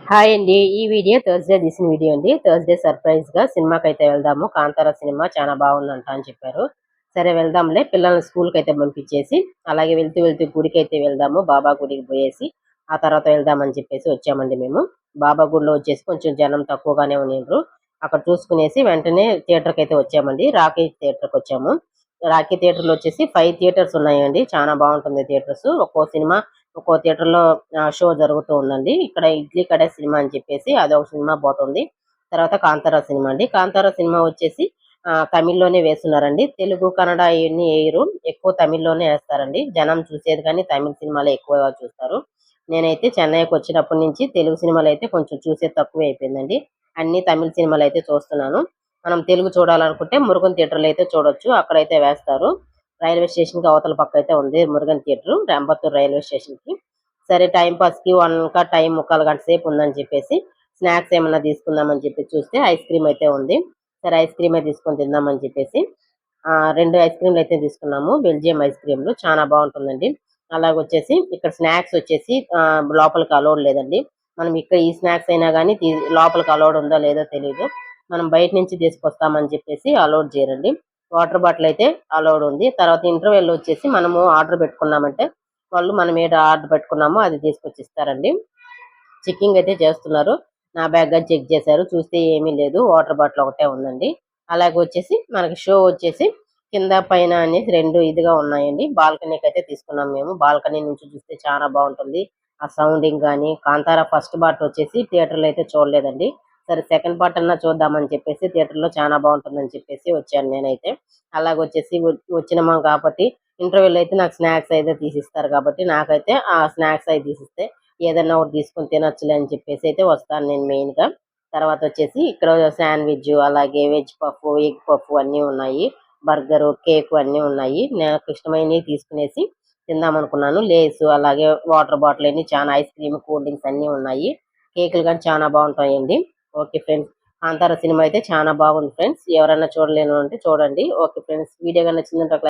Hi అండి. ఈ video Thursday తీసిన వీడియో అండి. థర్స్‌డే సర్ప్రైజ్‌గా సినిమాకైతే వెళ్దాము. 'కాంతార' సినిమా చాలా బాగుందంట అని చెప్పారు. సరే వెళ్దాంలే పిల్లల్ని స్కూల్‌కైతే పంపించేసి, అలాగే వెళ్తూ వెళ్తూ గుడికైతే వెళ్దాము. బాబా గుడికి పోయేసి, ఆ తర్వాత వెళ్దామని చెప్పేసి వచ్చామండి మేము. బాబా గుడిలో వచ్చేసి కొంచెం జనం తక్కువగానే ఉనిండ్రు. అక్కడ చూసుకునేసి వెంటనే థియేటర్‌కైతే వచ్చామండి. రాకీ థియేటర్‌కొచ్చాము. రాకీ థియేటర్‌లో వచ్చేసి 5 థియేటర్స్ ఉన్నాయండి. చాలా బాగుంటుంది థియేటర్స్. ఒక్కో థియేటర్‌లో షో జరుగుతూ ఉందండి. ఇక్కడ 'ఇడ్లీ కడే' సినిమా అని చెప్పేసి అదొక సినిమా పోతుంది. తర్వాత 'కాంతార' సినిమా అండి. 'కాంతార' సినిమా వచ్చేసి తమిళ్‌లోనే వేస్తున్నారండి. తెలుగు, కన్నడ ఇయన్నీ ఎయరు. ఎక్కువ తమిళ్‌లోనే ఏస్తారండి. జనం చూసేది కానీ తమిళ్ సినిమాలే ఎక్కువగా చూస్తారు. నేనైతే చెన్నైకొచ్చినప్పటి నుంచి తెలుగు సినిమాలైతే కొంచెం చూసేది తక్కువే అయిపోయిందండి. అన్నీ తమిళ్ సినిమాలైతే చూస్తున్నాను. మనం తెలుగు చూడాలనుకుంటే మురుగన్ థియేటర్‌లో అయితే చూడొచ్చు. అక్కడైతే వేస్తారు. రైల్వే స్టేషన్‌కి అవతల పక్కైతే ఉంది మురుగన్ థియేటరు. రంబత్తూర్ రైల్వే స్టేషన్‌కి. సరే టైమ్ పాస్‌కి ఇంకా టైం ముక్కాలు గంట సేపు ఉందని చెప్పేసి స్నాక్స్ ఏమన్నా తీసుకుందామని చెప్పి చూస్తే ఐస్ క్రీమ్ అయితే ఉంది. సరే ఐస్ క్రీమే తీసుకొని తిందామని చెప్పేసి 2 ఐస్ క్రీమ్‌లు అయితే తీసుకున్నాము. బెల్జియం ఐస్ క్రీమ్‌లు చాలా బాగుంటుందండి. అలాగొచ్చేసి ఇక్కడ స్నాక్స్ వచ్చేసి లోపలికి అలౌడ్ లేదండి. మనం ఇక్కడ ఈ స్నాక్స్ అయినా గానీ లోపలికి అలౌడ్ ఉందో లేదో తెలీదు. మనం బయట నుంచి తీసుకొస్తామని చెప్పేసి అలౌడ్ చేయరండి. వాటర్ బాటిల్ అయితే అలౌడ్ ఉంది. తర్వాత ఇంటర్వెల్ వచ్చేసి మనము ఆర్డర్ పెట్టుకున్నామంటే వాళ్ళు మనం ఏది ఆర్డర్ పెట్టుకున్నామో అది తీసుకొచ్చి ఇస్తారండి. చెకింగ్ అయితే చేస్తున్నారు. నా బ్యాగ్ అని చెక్ చేశారు. చూస్తే ఏమీ లేదు. వాటర్ బాటిల్ ఒకటే ఉందండి. అలాగే వచ్చేసి మనకి షో వచ్చేసి కింద పైన అనేసి 2 ఇదిగా ఉన్నాయండి. బాల్కనీకైతే తీసుకున్నాం మేము. బాల్కనీ నుంచి చూస్తే చాలా బాగుంటుంది. ఆ సౌండింగ్ గాని, 'కాంతార' ఫస్ట్ పార్ట్ వచ్చేసి థియేటర్‌లో అయితే చూడలేదండి. సరే సెకండ్ పార్ట్ అన్నా చూద్దామని చెప్పేసి థియేటర్‌లో చాలా బాగుంటుందని చెప్పేసి వచ్చాను నేనైతే. అలాగొచ్చేసి వచ్చినాము కాబట్టి ఇంటర్వెల్ అయితే నాకు స్నాక్స్ అయితే తీసిస్తారు కాబట్టి నాకైతే ఆ స్నాక్స్ అయి తీసిస్తే ఏదన్నా ఒకటి తీసుకొని తినొచ్చులే అని చెప్పేసి అయితే వస్తాను నేను మెయిన్‌గా. తర్వాత వచ్చేసి ఇక్కడ శాండ్‌విచ్ అలాగే వెజ్ పఫ్, ఎగ్ పఫ్ అన్నీ ఉన్నాయి. బర్గరు, కేకు అన్నీ ఉన్నాయి. నాకు ఇష్టమైనవి తీసుకునేసి తిందామనుకున్నాను. లేసు అలాగే వాటర్ బాటిల్ అన్ని చాలా ఐస్ క్రీమ్, కూల్ డ్రింక్స్ అన్నీ ఉన్నాయి. కేకులు గాని చాలా బాగుంటాయండి. Okay friends. 'కాంతార' సినిమా అయితే చాలా బాగుంది ఫ్రెండ్స్. ఎవరైనా చూడలేను అంటే చూడండి. Okay friends. వీడియో గాని నచ్చిందంటే ఒక